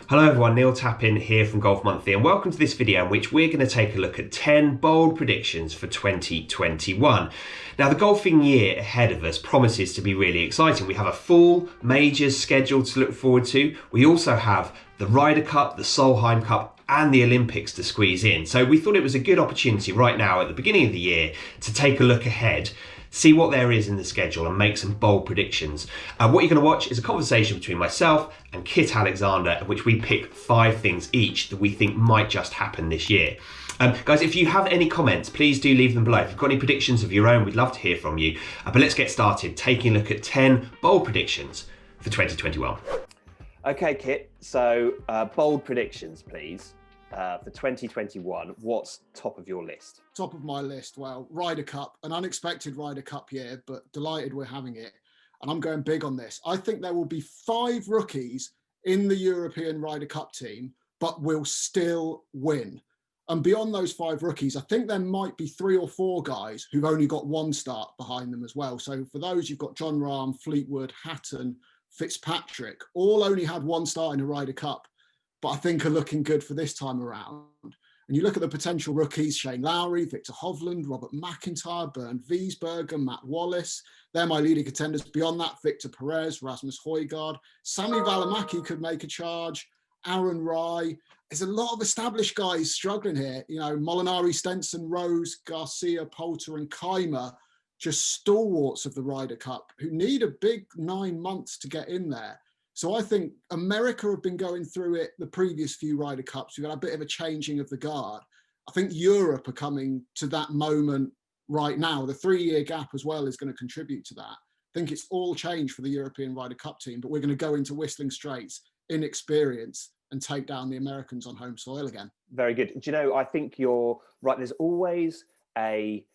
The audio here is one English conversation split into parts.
Hello everyone, Neil Tappin here from Golf Monthly, and welcome to this video in which we're going to take a look at 10 bold predictions for 2021. Now, the golfing year ahead of us promises to be really exciting. We have a full majors schedule to look forward to. We also have the Ryder Cup, the Solheim Cup, and the Olympics to squeeze in. So we thought it was a good opportunity right now at the beginning of the year to take a look ahead, see what there is in the schedule and make some bold predictions. What you're going to watch is a conversation between myself and Kit Alexander, in which we pick 5 things each that we think might just happen this year. Guys, if you have any comments, please do leave them below. If you've got any predictions of your own, we'd love to hear from you. But let's get started taking a look at 10 bold predictions for 2021. Okay, Kit, so bold predictions, please. For 2021, what's top of your list? Top of my list, well, Ryder Cup, an unexpected Ryder Cup year, but delighted we're having it. And I'm going big on this. I think there will be 5 rookies in the European Ryder Cup team, but will still win. And beyond those 5 rookies, I think there might be 3 or 4 guys who've only got 1 start behind them as well. So for those, you've got John Rahm, Fleetwood, Hatton, Fitzpatrick, all only had 1 start in a Ryder Cup, but I think are looking good for this time around. And you look at the potential rookies: Shane Lowry, Victor Hovland, Robert McIntyre, Bernd Wiesberger, Matt Wallace. They're my leading contenders. Beyond that, Victor Perez, Rasmus Højgaard, Sami Välimäki could make a charge, Aaron Rai. There's a lot of established guys struggling here. You know, Molinari, Stenson, Rose, Garcia, Poulter and Keimer, just stalwarts of the Ryder Cup who need a big 9 months to get in there. So I think America have been going through it the previous few Ryder Cups. We've had a bit of a changing of the guard. I think Europe are coming to that moment right now. The 3-year gap as well is going to contribute to that. I think it's all changed for the European Ryder Cup team, but we're going to go into Whistling Straits inexperienced and take down the Americans on home soil again. Very good. Do you know, I think you're right. There's always a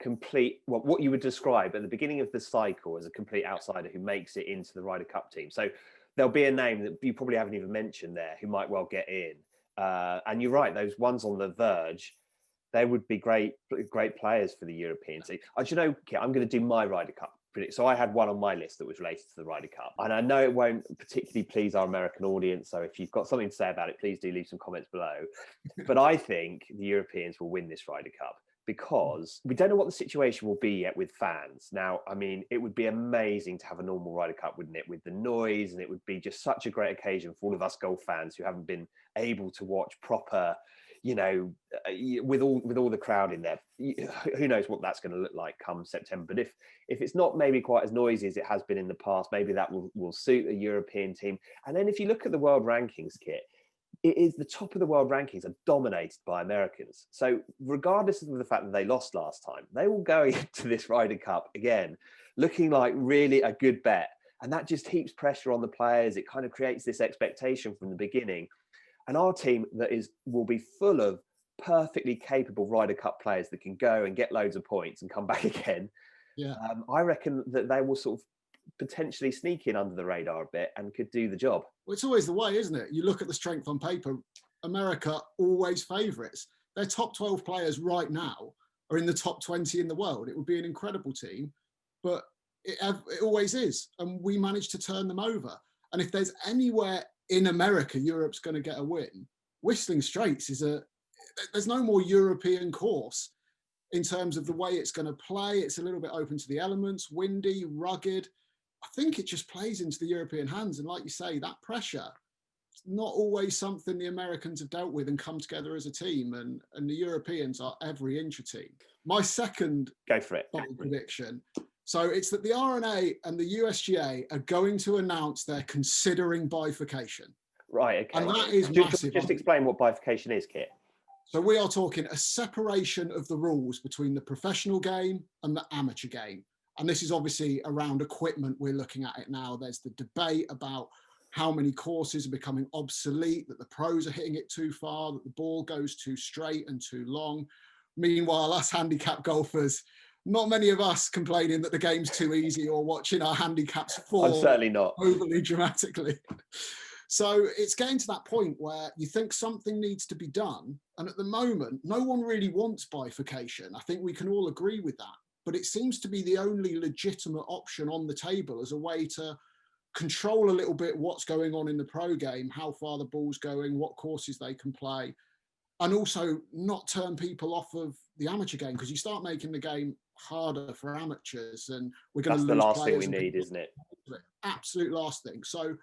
complete, well, what you would describe at the beginning of the cycle as a complete outsider who makes it into the Ryder Cup team. So there'll be a name that you probably haven't even mentioned there who might well get in. And you're right, those ones on the verge, they would be great players for the European team. Do you know, Kit, I'm going to do my Ryder Cup prediction. So I had one on my list that was related to the Ryder Cup. And I know it won't particularly please our American audience. So if you've got something to say about it, please do leave some comments below. But I think the Europeans will win this Ryder Cup, because we don't know what the situation will be yet with fans. Now, I mean, it would be amazing to have a normal Ryder Cup, wouldn't it? With the noise, and it would be just such a great occasion for all of us golf fans who haven't been able to watch proper, you know, with all the crowd in there. Who knows what that's going to look like come September. But if it's not maybe quite as noisy as it has been in the past, maybe that will suit a European team. And then if you look at the world rankings, Kit, it is the top of the world rankings are dominated by Americans. So regardless of the fact that they lost last time, they will go into this Ryder Cup again, looking like really a good bet. And that just heaps pressure on the players. It kind of creates this expectation from the beginning. And our team will be full of perfectly capable Ryder Cup players that can go and get loads of points and come back again. Yeah, I reckon that they will sort of potentially sneak in under the radar a bit and could do the job. Well, it's always the way, isn't it? You look at the strength on paper, America always favourites. Their top 12 players right now are in the top 20 in the world. It would be an incredible team, but it always is. And we managed to turn them over. And if there's anywhere in America Europe's going to get a win, Whistling Straits there's no more European course in terms of the way it's going to play. It's a little bit open to the elements, windy, rugged. I think it just plays into the European hands. And like you say, that pressure, it's not always something the Americans have dealt with and come together as a team. And the Europeans are every inch a team. My second bold prediction. So it's that the R&A and the USGA are going to announce they're considering bifurcation. Right, okay. And that is massive. Just explain what bifurcation is, Kit. So we are talking a separation of the rules between the professional game and the amateur game. And this is obviously around equipment. We're looking at it now. There's the debate about how many courses are becoming obsolete, that the pros are hitting it too far, that the ball goes too straight and too long. Meanwhile, us handicap golfers, not many of us complaining that the game's too easy or watching our handicaps fall. I'm certainly not. Overly dramatically. So it's getting to that point where you think something needs to be done. And at the moment, no one really wants bifurcation. I think we can all agree with that. But it seems to be the only legitimate option on the table as a way to control a little bit what's going on in the pro game, how far the ball's going, what courses they can play, and also not turn people off of the amateur game, because you start making the game harder for amateurs, and we're going to lose That's the last thing players we need, isn't it? Absolute last thing. So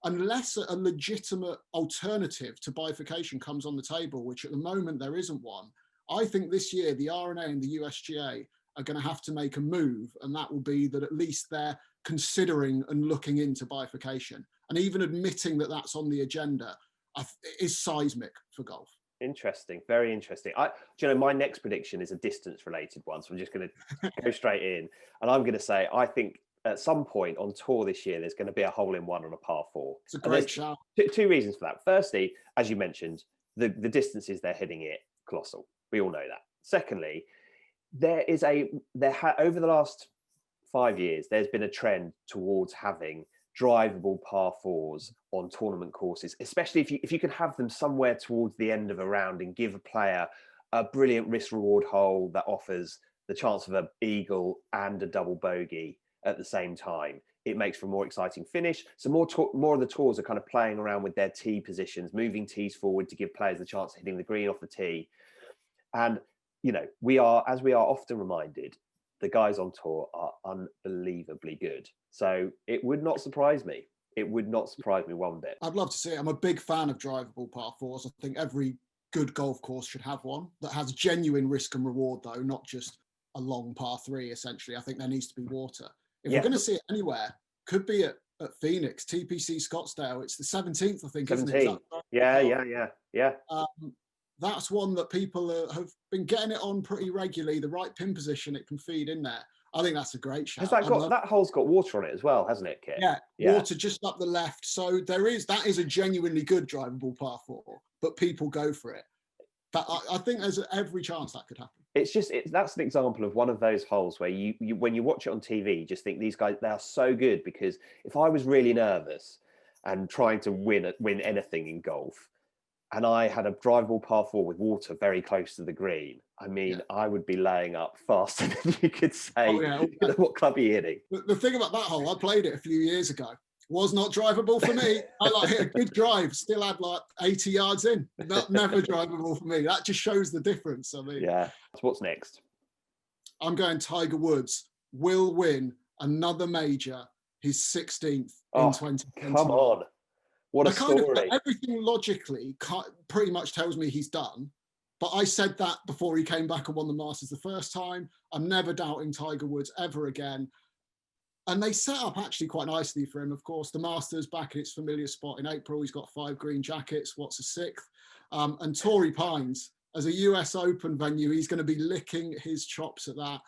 unless a legitimate alternative to bifurcation comes on the table, which at the moment there isn't one, I think this year the R&A and the USGA are going to have to make a move, and that will be that at least they're considering and looking into bifurcation, and even admitting that that's on the agenda is seismic for golf. Interesting, very interesting. Do you know, my next prediction is a distance-related one, so I'm just going to go straight in, and I'm going to say I think at some point on tour this year there's going to be a hole-in-one on a par 4. It's a great shot. Two reasons for that. Firstly, as you mentioned, the distances they're hitting it colossal. We all know that. Secondly, over the last 5 years, there's been a trend towards having drivable par 4s on tournament courses, especially if you can have them somewhere towards the end of a round and give a player a brilliant risk reward hole that offers the chance of an eagle and a double bogey at the same time. It makes for a more exciting finish. So more of the tours are kind of playing around with their tee positions, moving tees forward to give players the chance of hitting the green off the tee. And you know, as we are often reminded, the guys on tour are unbelievably good. So it would not surprise me. It would not surprise me one bit. I'd love to see it. I'm a big fan of drivable par 4s. I think every good golf course should have one that has genuine risk and reward, though, not just a long par 3, essentially. I think there needs to be water. If we're going to see it anywhere, could be at Phoenix, TPC Scottsdale. It's the 17th, I think, 17. isn't it? Yeah. That's one that people have been getting it on pretty regularly. The right pin position, it can feed in there. I think that's a great shot. That hole's got water on it as well, hasn't it, Kit? Yeah, water just up the left. So that is a genuinely good drivable par 4, but people go for it. But I think there's every chance that could happen. That's an example of one of those holes where you when you watch it on TV, you just think these guys, they are so good. Because if I was really nervous and trying to win anything in golf, and I had a drivable par 4 with water very close to the green, I mean, I would be laying up faster than you could say. What club are you hitting? The thing about that hole, I played it a few years ago. Was not drivable for me. I hit a good drive, still had like 80 yards in. Never drivable for me. That just shows the difference. I mean, yeah. So what's next? I'm going Tiger Woods will win another major, his 16th in 2021. Come on. What a story. Everything logically pretty much tells me he's done. But I said that before he came back and won the Masters the first time. I'm never doubting Tiger Woods ever again. And they set up actually quite nicely for him, of course. The Masters back in its familiar spot in April. He's got 5 green jackets. What's a 6th? And Torrey Pines, as a US Open venue, he's going to be licking his chops at that.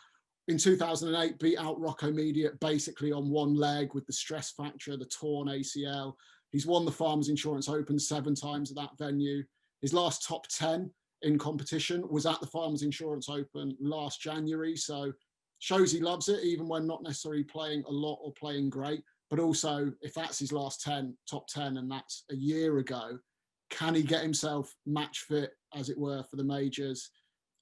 In 2008, beat out Rocco Mediate basically on one leg with the stress fracture, the torn ACL. He's won the Farmers Insurance Open 7 times at that venue. His last top 10 in competition was at the Farmers Insurance Open last January. So shows he loves it, even when not necessarily playing a lot or playing great. But also, if that's his last top 10, and that's a year ago, can he get himself match fit, as it were, for the majors?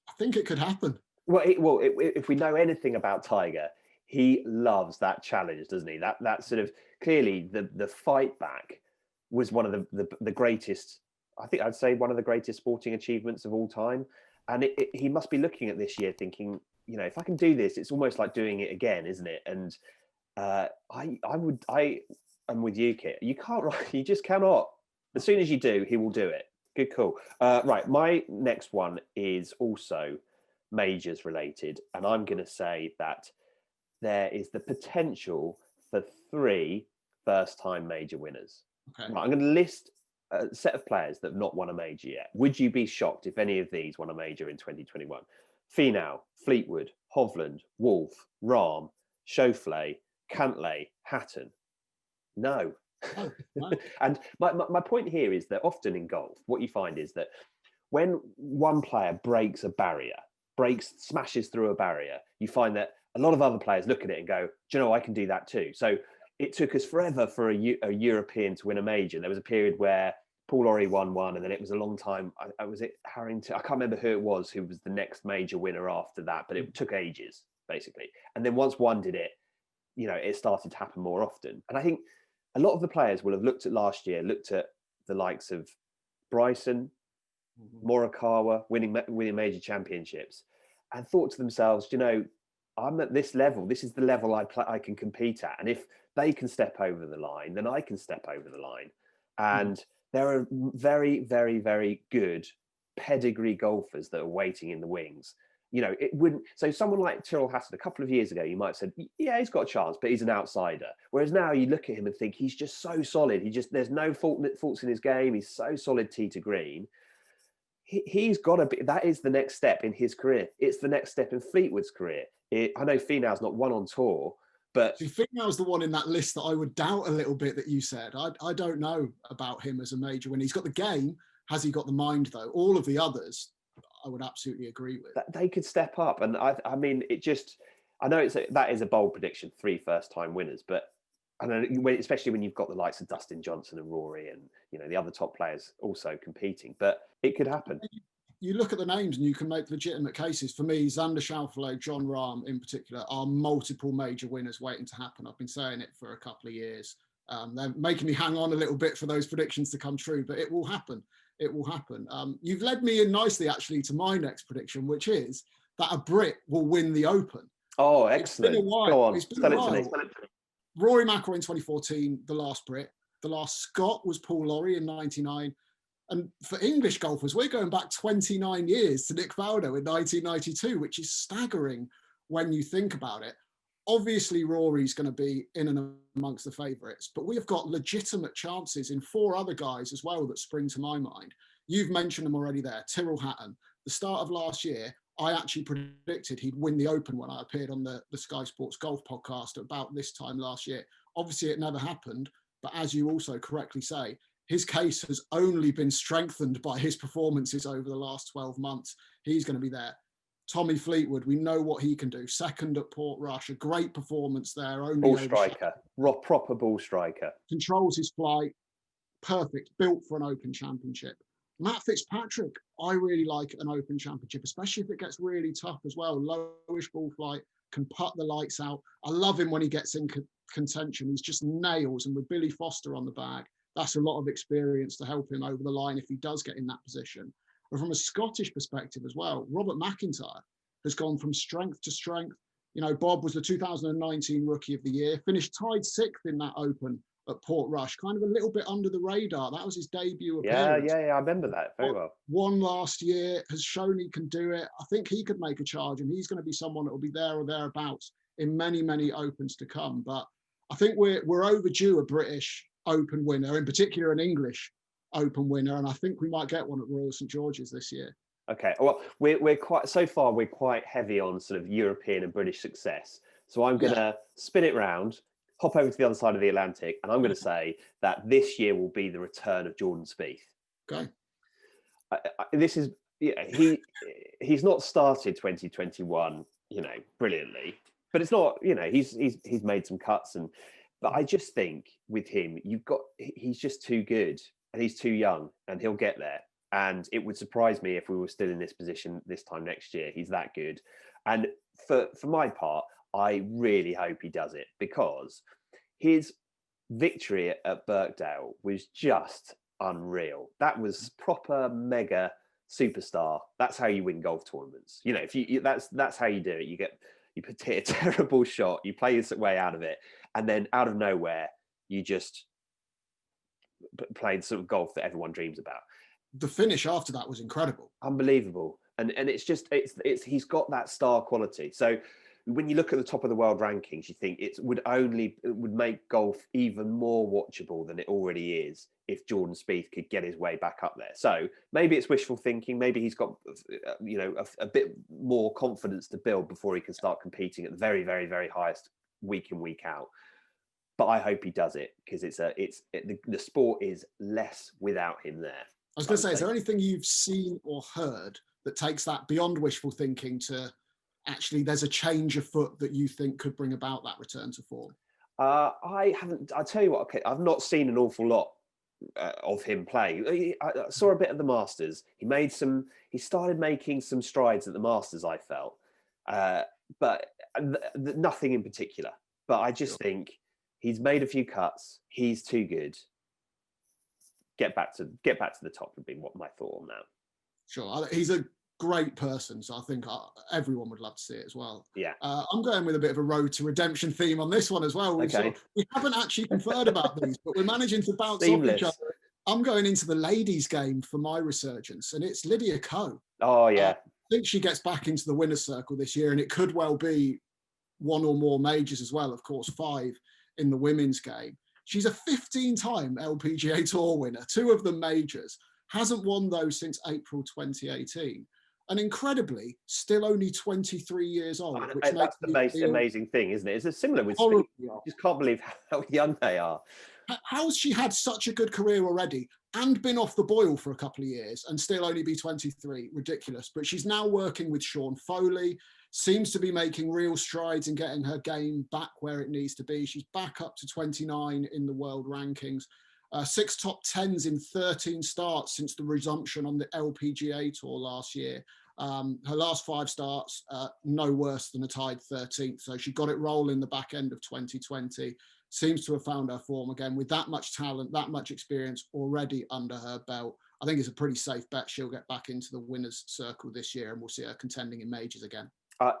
I think it could happen. Well, if we know anything about Tiger, he loves that challenge, doesn't he? That sort of, clearly the fight back was one of the greatest, I think I'd say one of the greatest sporting achievements of all time. And he must be looking at this year thinking, you know, if I can do this, it's almost like doing it again, isn't it? And I am with you, Kit. You just cannot. As soon as you do, he will do it. Good call. Right, my next one is also majors related, and I'm going to say that there is the potential for 3 first-time major winners. Okay. Right, I'm going to list a set of players that have not won a major yet. Would you be shocked if any of these won a major in 2021? Finau, Fleetwood, Hovland, Wolf, Rahm, Schauffele, Cantlay, Hatton. No. Oh, no. And my point here is that often in golf, what you find is that when one player breaks a barrier, smashes through a barrier, you find that a lot of other players look at it and go, do you know, I can do that too. So it took us forever for a European to win a major. There was a period where Paul Ory won one, and then it was a long time. Was it Harrington? I can't remember who it was who was the next major winner after that, but it took ages, basically. And then once one did it, you know, it started to happen more often. And I think a lot of the players will have looked at last year, looked at the likes of Bryson, Morikawa, winning major championships, and thought to themselves, you know, I'm at this level. This is the level I can compete at. And if they can step over the line, then I can step over the line. And there are very, very, very good pedigree golfers that are waiting in the wings. You know, it wouldn't. So someone like Tyrrell Hatton, a couple of years ago, you might have said, yeah, he's got a chance, but he's an outsider. Whereas now you look at him and think he's just so solid. There's no faults in his game. He's so solid tee to green. He's got to be. That is the next step in his career. It's the next step in Fleetwood's career. I know Finau's not won on tour, but Finau's the one in that list that I would doubt a little bit that you said. I don't know about him as a major winner. He's got the game. Has he got the mind though? All of the others, I would absolutely agree with. They could step up, and I mean, it just. I know that is a bold prediction, 3 first-time winners, but I know, especially when you've got the likes of Dustin Johnson and Rory, and you know the other top players also competing. But it could happen. You look at the names and you can make legitimate cases. For me, Xander Schauffele, John Rahm in particular, are multiple major winners waiting to happen. I've been saying it for a couple of years. They're making me hang on a little bit for those predictions to come true, but it will happen. It will happen. You've led me in nicely, actually, to my next prediction, which is that a Brit will win the Open. Oh, excellent. It's been a while. Go on. It's been Tell a it while. to me. Rory McIlroy in 2014, the last Brit. The last Scot was Paul Lawrie in 99. And for English golfers, we're going back 29 years to Nick Faldo in 1992, which is staggering when you think about it. Obviously, Rory's going to be in and amongst the favourites, but we have got legitimate chances in 4 other guys as well that spring to my mind. You've mentioned them already there. Tyrrell Hatton. The start of last year, I actually predicted he'd win the Open when I appeared on the Sky Sports Golf podcast about this time last year. Obviously, it never happened, but as you also correctly say, his case has only been strengthened by his performances over the last 12 months. He's going to be there. Tommy Fleetwood, we know what he can do. Second at Portrush, a great performance there. Only ball striker, proper ball striker. Controls his flight, perfect, built for an Open Championship. Matt Fitzpatrick, I really like an Open Championship, especially if it gets really tough as well. Lowish ball flight, can putt the lights out. I love him when he gets in contention. He's just nails, and with Billy Foster on the bag, that's a lot of experience to help him over the line if he does get in that position. But from a Scottish perspective as well, Robert McIntyre has gone from strength to strength. You know, Bob was the 2019 Rookie of the Year, finished tied 6th in that Open at Portrush, kind of a little bit under the radar. That was his debut appearance. Yeah, I remember that very well. Won last year, has shown he can do it. I think he could make a charge, and he's going to be someone that will be there or thereabouts in many, many Opens to come. But I think we're overdue a British Open winner, in particular an English Open winner, and I think we might get one at Royal St George's this year. Okay, well, we're quite heavy on sort of European and British success. So I'm going to spin it round, hop over to the other side of the Atlantic, and I'm going to say that this year will be the return of Jordan Spieth. Okay. This is he's not started 2021, you know, brilliantly, but it's not, you know, he's made some cuts, but I just think with him, he's just too good, and he's too young, and he'll get there. And it would surprise me if we were still in this position this time next year. He's that good. And for my part, I really hope he does it, because his victory at Birkdale was just unreal. That was proper mega superstar. That's how you win golf tournaments. You know, that's how you do it. You hit a terrible shot, you play your way out of it, and then out of nowhere, you just play the sort of golf that everyone dreams about. The finish after that was incredible, unbelievable, and it's he's got that star quality. So when you look at the top of the world rankings, you think it would make golf even more watchable than it already is if Jordan Spieth could get his way back up there. So maybe it's wishful thinking. Maybe he's got, you know, a bit more confidence to build before he can start competing at the very, very, very highest week in, week out. But I hope he does it, because the sport is less without him there. I was going to say, is there anything you've seen or heard that takes that beyond wishful thinking to actually there's a change of foot that you think could bring about that return to form? I haven't. I'll tell you what. Okay, I've not seen an awful lot of him play. I saw a bit of the Masters. He started making some strides at the Masters, I felt, but nothing in particular. But I just think He's made a few cuts. He's too good. Get back to the top would be what my thought on that. Sure, he's a great person, so I think everyone would love to see it as well. Yeah. I'm going with a bit of a road to redemption theme on this one as well. Okay. We haven't actually conferred about these, but we're managing to bounce Seamless. off each other. I'm going into the ladies' game for my resurgence, and it's Lydia Ko. Oh, yeah. I think she gets back into the winner's circle this year, and it could well be one or more majors as well. Of course, 5 in the women's game. She's a 15-time LPGA Tour winner, 2 of them majors. Hasn't won those since April 2018. And incredibly, still only 23 years old. Which that's the amazing thing, isn't it? It's similar with Speith. I just can't believe how young they are. How's she had such a good career already and been off the boil for a couple of years and still only be 23? Ridiculous. But she's now working with Sean Foley, seems to be making real strides in getting her game back where it needs to be. She's back up to 29 in the world rankings. 6 top 10s in 13 starts since the resumption on the LPGA Tour last year. Her last 5 starts, no worse than a tied 13th. So she got it rolling the back end of 2020. Seems to have found her form again with that much talent, that much experience already under her belt. I think it's a pretty safe bet she'll get back into the winner's circle this year, and we'll see her contending in majors again. And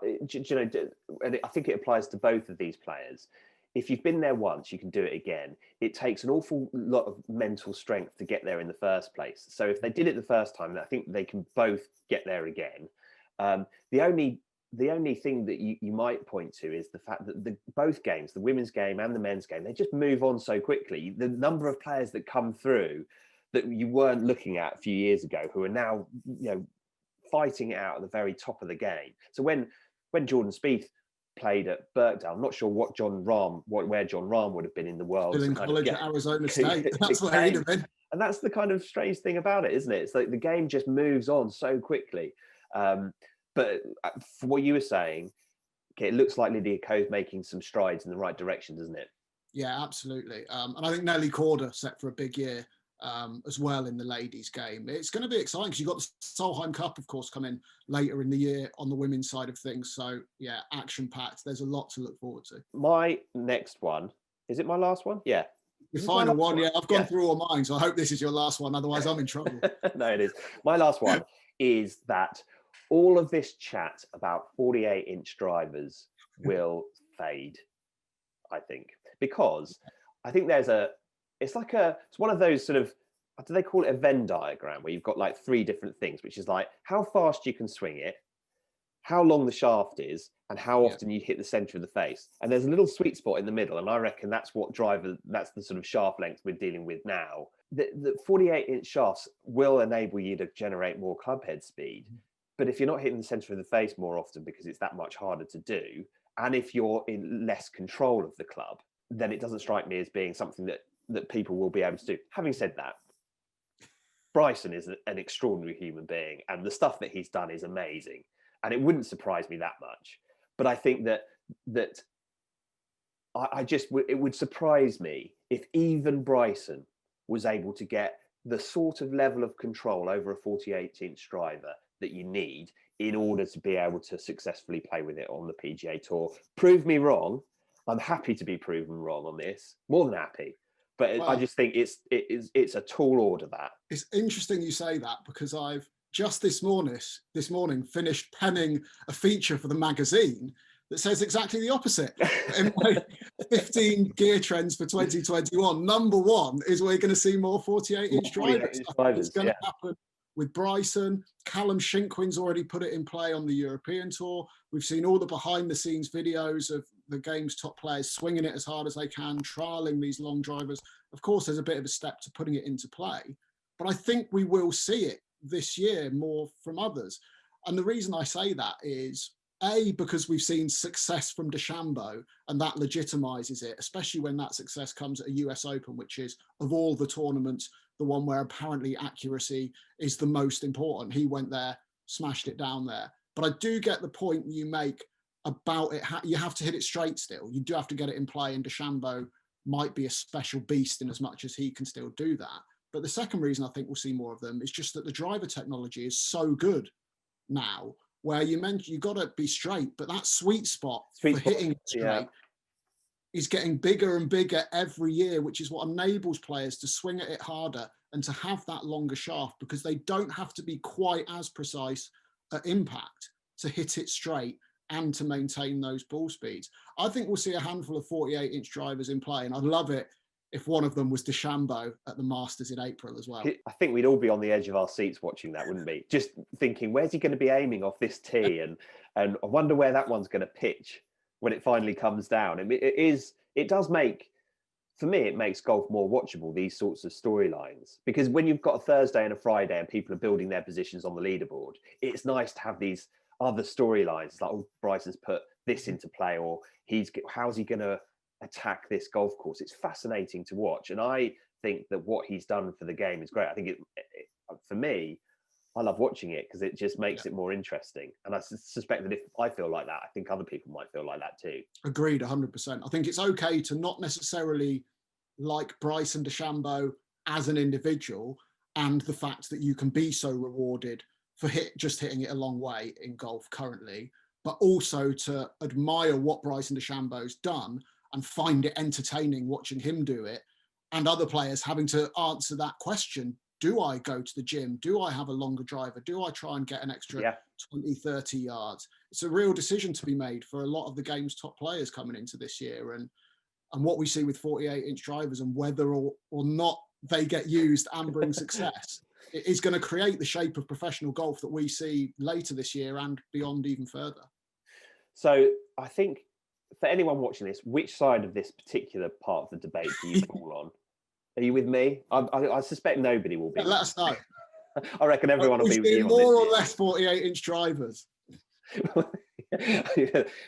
I think it applies to both of these players. If you've been there once, you can do it again. It takes an awful lot of mental strength to get there in the first place. So if they did it the first time, I think they can both get there again. The only thing that you might point to is the fact that both games, the women's game and the men's game, they just move on so quickly. The number of players that come through that you weren't looking at a few years ago, who are now, fighting it out at the very top of the game. So when Jordan Spieth played at Birkdale, I'm not sure where John Rahm would have been in the world. Still in college at Arizona State. That's where he'd have been. And that's the kind of strange thing about it, isn't it? It's like the game just moves on so quickly. But for what you were saying, okay, it looks like Lydia Ko's making some strides in the right direction, doesn't it? Yeah, absolutely. And I think Nelly Korda set for a big year as well in the ladies' game. It's going to be exciting because you've got the Solheim Cup, of course, coming later in the year on the women's side of things. So, yeah, action-packed. There's a lot to look forward to. My next one, is it my last one? Yeah. Your final one, yeah. I've gone through all mine, so I hope this is your last one. Otherwise, I'm in trouble. No, it is. My last one is that all of this chat about 48-inch drivers will fade, I think, because I think it's one of those sort of, do they call it a Venn diagram, where you've got like 3 different things, which is like how fast you can swing it, how long the shaft is, and how often you hit the center of the face. And there's a little sweet spot in the middle, and I reckon that's the sort of shaft length we're dealing with now. The 48-inch shafts will enable you to generate more club head speed. But if you're not hitting the center of the face more often because it's that much harder to do, and if you're in less control of the club, then it doesn't strike me as being something that people will be able to do. Having said that, Bryson is an extraordinary human being, and the stuff that he's done is amazing. And it wouldn't surprise me that much. But I think that it would surprise me if even Bryson was able to get the sort of level of control over a 48-inch driver that you need in order to be able to successfully play with it on the PGA Tour. Prove me wrong. I'm happy to be proven wrong on this, more than happy. But I just think it's a tall order, that. It's interesting you say that, because I've just this morning finished penning a feature for the magazine that says exactly the opposite. In my 15 gear trends for 2021, number 1 is we're going to see more 48-inch drivers. It's going to happen with Bryson. Callum Shinkwin's already put it in play on the European Tour. We've seen all the behind-the-scenes videos of the game's top players swinging it as hard as they can, trialling these long drivers. Of course, there's a bit of a step to putting it into play, but I think we will see it this year more from others. And the reason I say that is, A, because we've seen success from DeChambeau, and that legitimizes it, especially when that success comes at a US Open, which is, of all the tournaments, the one where apparently accuracy is the most important. He went there, smashed it down there. But I do get the point you make about it. You have to hit it straight still. You do have to get it in play, and DeChambeau might be a special beast in as much as he can still do that. But the second reason I think we'll see more of them is just that the driver technology is so good now, where you got to be straight, but that sweet spot for hitting straight is getting bigger and bigger every year, which is what enables players to swing at it harder and to have that longer shaft, because they don't have to be quite as precise at impact to hit it straight and to maintain those ball speeds. I think we'll see a handful of 48-inch drivers in play, and I'd love it if one of them was DeChambeau at the Masters in April as well. I think we'd all be on the edge of our seats watching that, wouldn't we? Just thinking, where's he going to be aiming off this tee? And I wonder where that one's going to pitch when it finally comes down. And it does make, for me, it makes golf more watchable, these sorts of storylines. Because when you've got a Thursday and a Friday and people are building their positions on the leaderboard, it's nice to have these other storylines. It's like, oh, Bryson's put this into play, or how's he going to attack this golf course? It's fascinating to watch. And I think that what he's done for the game is great. I think for me, I love watching it because it just makes it more interesting. And I suspect that if I feel like that, I think other people might feel like that too. Agreed, 100%. I think it's okay to not necessarily like Bryson DeChambeau as an individual, and the fact that you can be so rewarded for just hitting it a long way in golf currently, but also to admire what Bryson DeChambeau's done and find it entertaining watching him do it, and other players having to answer that question. Do I go to the gym? Do I have a longer driver? Do I try and get an extra 20, 30 yards? It's a real decision to be made for a lot of the game's top players coming into this year. And what we see with 48-inch drivers, and whether or not they get used and bring success, it is going to create the shape of professional golf that we see later this year and beyond even further. So I think for anyone watching this, which side of this particular part of the debate do you fall on? Are you with me? I suspect nobody will be. Let us know. I reckon everyone will be with you. More or less 48-inch drivers.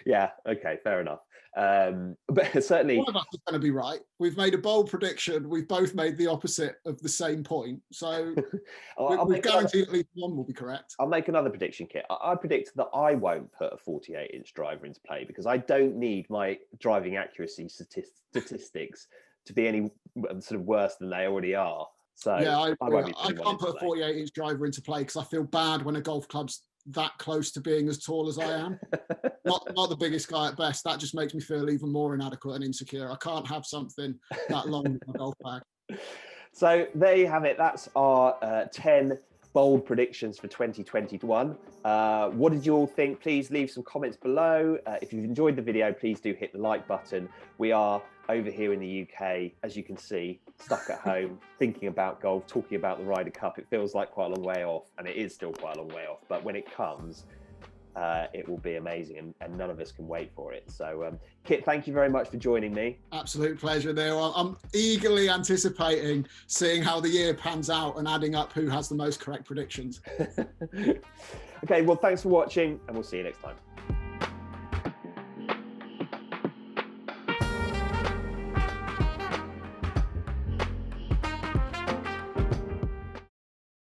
Yeah, okay, fair enough. But certainly, one of us is going to be right. We've made a bold prediction. We've both made the opposite of the same point. So we've guaranteed at least one will be correct. I'll make another prediction, Kit. I predict that I won't put a 48-inch driver into play because I don't need my driving accuracy statistics to be any sort of worse than they already are. So yeah, I can't put a 48-inch driver into play because I feel bad when a golf club's that close to being as tall as I am. not the biggest guy at best. That just makes me feel even more inadequate and insecure. I can't have something that long in my golf bag. So there you have it. That's our 10 bold predictions for 2021. What did you all think? Please leave some comments below. If you've enjoyed the video, please do hit the like button. We are over here in the UK, as you can see, stuck at home, thinking about golf, talking about the Ryder Cup. It feels like quite a long way off, and it is still quite a long way off. But when it comes, it will be amazing, and none of us can wait for it. So, Kit, thank you very much for joining me. Absolute pleasure, Neil. I'm eagerly anticipating seeing how the year pans out and adding up who has the most correct predictions. Okay, well, thanks for watching, and we'll see you next time.